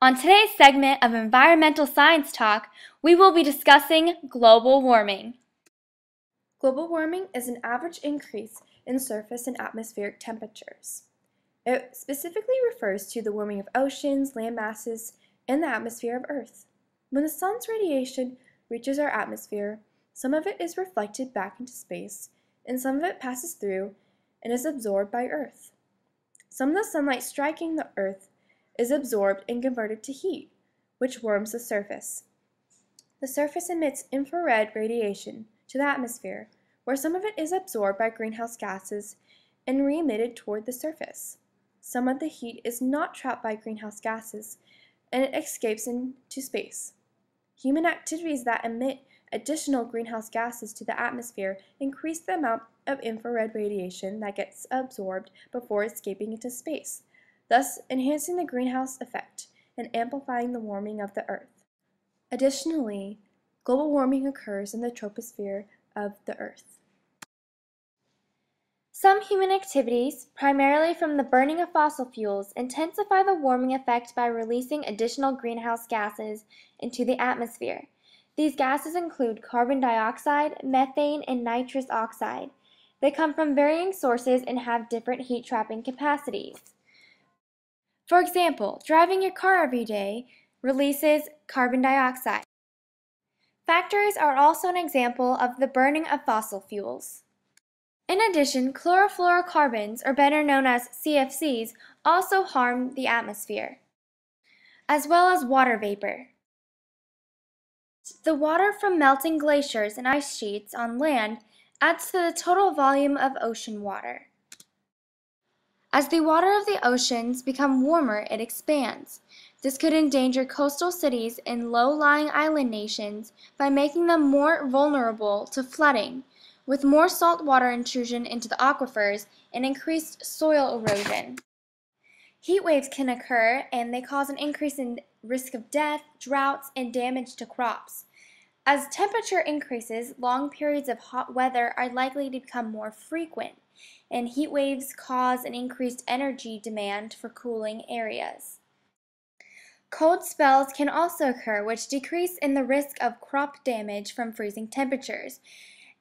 On today's segment of Environmental Science Talk, we will be discussing global warming. Global warming is an average increase in surface and atmospheric temperatures. It specifically refers to the warming of oceans, land masses, and the atmosphere of Earth. When the sun's radiation reaches our atmosphere, some of it is reflected back into space, and some of it passes through and is absorbed by Earth. Some of the sunlight striking the Earth is absorbed and converted to heat, which warms the surface. The surface emits infrared radiation to the atmosphere, where some of it is absorbed by greenhouse gases and re-emitted toward the surface. Some of the heat is not trapped by greenhouse gases, and it escapes into space. Human activities that emit additional greenhouse gases to the atmosphere increase the amount of infrared radiation that gets absorbed before escaping into space, thus enhancing the greenhouse effect and amplifying the warming of the Earth. Additionally, global warming occurs in the troposphere of the Earth. Some human activities, primarily from the burning of fossil fuels, intensify the warming effect by releasing additional greenhouse gases into the atmosphere. These gases include carbon dioxide, methane, and nitrous oxide. They come from varying sources and have different heat-trapping capacities. For example, driving your car every day releases carbon dioxide. Factories are also an example of the burning of fossil fuels. In addition, chlorofluorocarbons, or better known as CFCs, also harm the atmosphere, as well as water vapor. The water from melting glaciers and ice sheets on land adds to the total volume of ocean water. As the water of the oceans become warmer, it expands. This could endanger coastal cities and low-lying island nations by making them more vulnerable to flooding, with more saltwater intrusion into the aquifers and increased soil erosion. Heat waves can occur, and they cause an increase in risk of death, droughts, and damage to crops. As temperature increases, long periods of hot weather are likely to become more frequent, and heat waves cause an increased energy demand for cooling areas. Cold spells can also occur, which decrease in the risk of crop damage from freezing temperatures.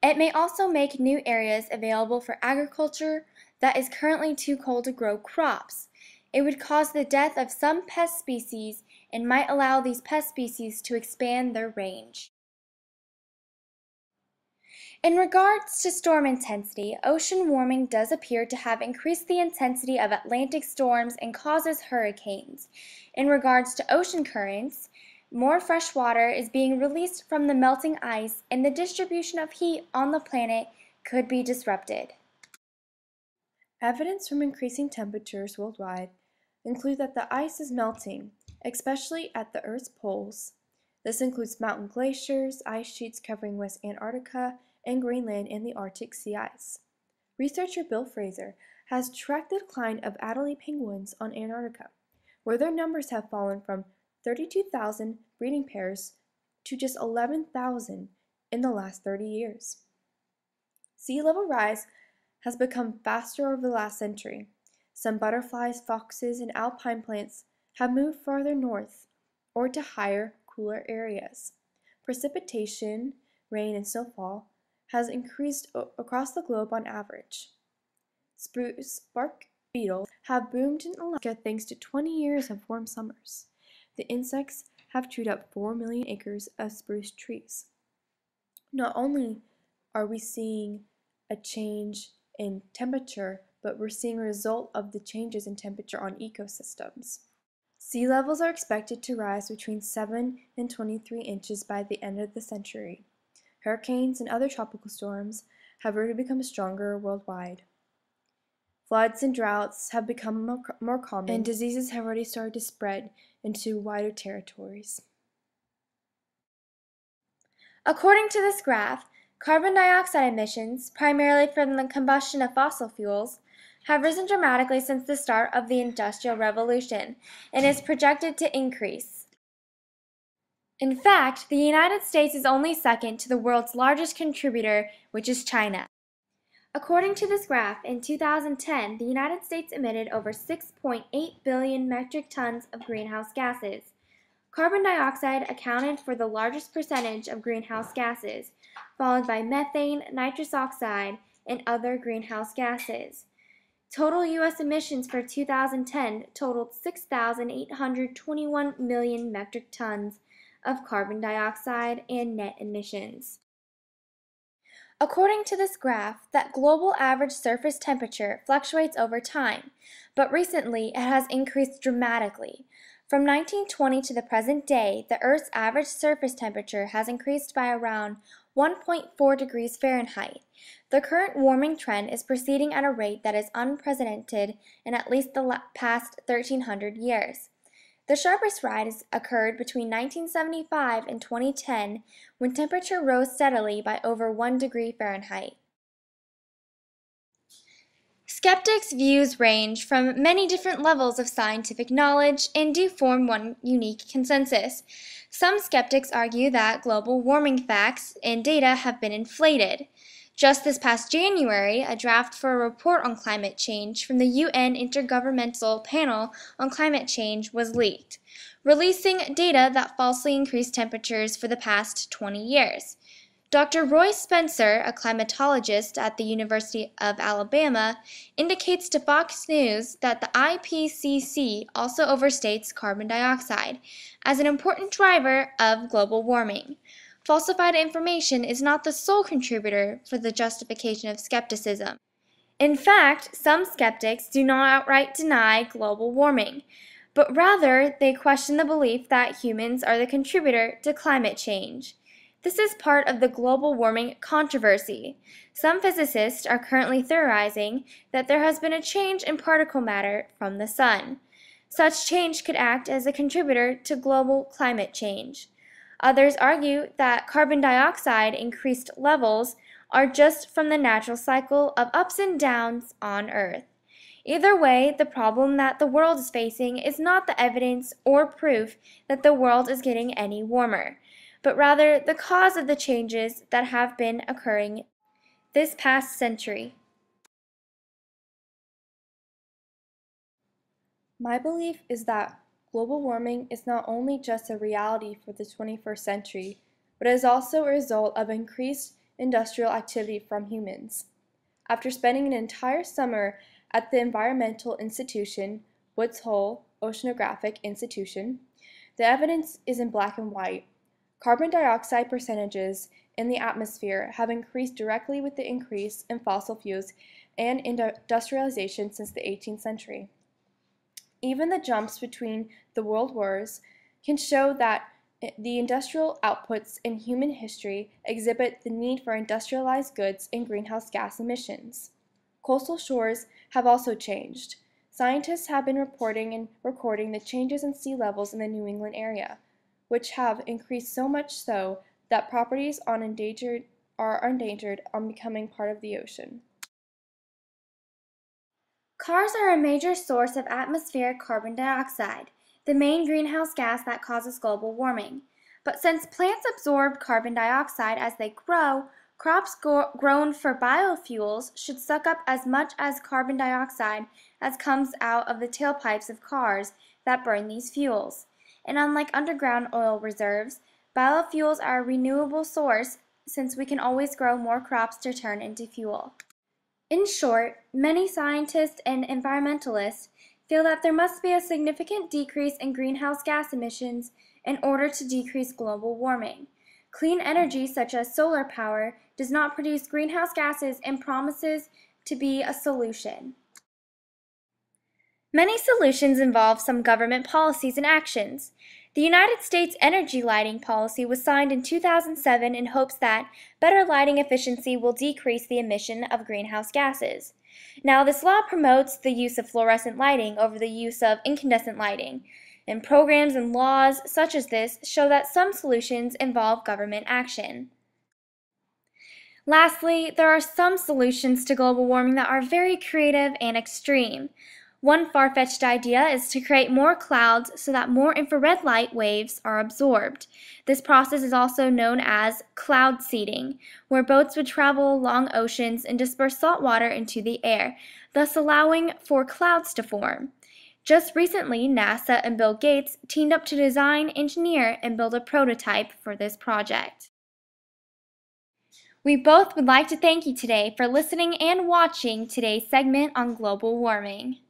It may also make new areas available for agriculture that is currently too cold to grow crops. It would cause the death of some pest species and might allow these pest species to expand their range. In regards to storm intensity, ocean warming does appear to have increased the intensity of Atlantic storms and causes hurricanes. In regards to ocean currents, more fresh water is being released from the melting ice, and the distribution of heat on the planet could be disrupted. Evidence from increasing temperatures worldwide include that the ice is melting, especially at the Earth's poles. This includes mountain glaciers, ice sheets covering West Antarctica and Greenland, and the Arctic sea ice. Researcher Bill Fraser has tracked the decline of Adelie penguins on Antarctica, where their numbers have fallen from 32,000 breeding pairs to just 11,000 in the last 30 years. Sea level rise has become faster over the last century. Some butterflies, foxes, and alpine plants have moved farther north or to higher, cooler areas. Precipitation, rain, and snowfall has increased across the globe on average. Spruce bark beetles have boomed in Alaska thanks to 20 years of warm summers. The insects have chewed up 4 million acres of spruce trees. Not only are we seeing a change in temperature, but we're seeing a result of the changes in temperature on ecosystems. Sea levels are expected to rise between 7 and 23 inches by the end of the century. Hurricanes and other tropical storms have already become stronger worldwide. Floods and droughts have become more common, and diseases have already started to spread into wider territories. According to this graph, carbon dioxide emissions, primarily from the combustion of fossil fuels, have risen dramatically since the start of the Industrial Revolution and is projected to increase. In fact, the United States is only second to the world's largest contributor, which is China. According to this graph, in 2010, the United States emitted over 6.8 billion metric tons of greenhouse gases. Carbon dioxide accounted for the largest percentage of greenhouse gases, followed by methane, nitrous oxide, and other greenhouse gases. Total U.S. emissions for 2010 totaled 6,821 million metric tons of carbon dioxide and net emissions. According to this graph, that global average surface temperature fluctuates over time, but recently it has increased dramatically. From 1920 to the present day, the Earth's average surface temperature has increased by around 1.4 degrees Fahrenheit. The current warming trend is proceeding at a rate that is unprecedented in at least the past 1,300 years. The sharpest rise occurred between 1975 and 2010, when temperature rose steadily by over 1 degree Fahrenheit. Skeptics' views range from many different levels of scientific knowledge and do form one unique consensus. Some skeptics argue that global warming facts and data have been inflated. Just this past January, a draft for a report on climate change from the UN Intergovernmental Panel on Climate Change was leaked, releasing data that falsely increased temperatures for the past 20 years. Dr. Roy Spencer, a climatologist at the University of Alabama, indicates to Fox News that the IPCC also overstates carbon dioxide as an important driver of global warming. Falsified information is not the sole contributor for the justification of skepticism. In fact, some skeptics do not outright deny global warming, but rather they question the belief that humans are the contributor to climate change. This is part of the global warming controversy. Some physicists are currently theorizing that there has been a change in particle matter from the sun. Such change could act as a contributor to global climate change. Others argue that carbon dioxide increased levels are just from the natural cycle of ups and downs on Earth. Either way, the problem that the world is facing is not the evidence or proof that the world is getting any warmer, but rather the cause of the changes that have been occurring this past century. My belief is that global warming is not only just a reality for the 21st century, but is also a result of increased industrial activity from humans. After spending an entire summer at the Environmental Institution, Woods Hole Oceanographic Institution, the evidence is in black and white. Carbon dioxide percentages in the atmosphere have increased directly with the increase in fossil fuels and industrialization since the 18th century. Even the jumps between the world wars can show that the industrial outputs in human history exhibit the need for industrialized goods and greenhouse gas emissions. Coastal shores have also changed. Scientists have been reporting and recording the changes in sea levels in the New England area, which have increased so much so that properties are endangered on becoming part of the ocean. Cars are a major source of atmospheric carbon dioxide, the main greenhouse gas that causes global warming. But since plants absorb carbon dioxide as they grow, crops grown for biofuels should suck up as much as carbon dioxide as comes out of the tailpipes of cars that burn these fuels. And unlike underground oil reserves, biofuels are a renewable source since we can always grow more crops to turn into fuel. In short, many scientists and environmentalists feel that there must be a significant decrease in greenhouse gas emissions in order to decrease global warming. Clean energy such as solar power does not produce greenhouse gases and promises to be a solution. Many solutions involve some government policies and actions. The United States energy lighting policy was signed in 2007 in hopes that better lighting efficiency will decrease the emission of greenhouse gases. Now, this law promotes the use of fluorescent lighting over the use of incandescent lighting, and programs and laws such as this show that some solutions involve government action. Lastly, there are some solutions to global warming that are very creative and extreme. One far-fetched idea is to create more clouds so that more infrared light waves are absorbed. This process is also known as cloud seeding, where boats would travel along oceans and disperse salt water into the air, thus allowing for clouds to form. Just recently, NASA and Bill Gates teamed up to design, engineer, and build a prototype for this project. We both would like to thank you today for listening and watching today's segment on global warming.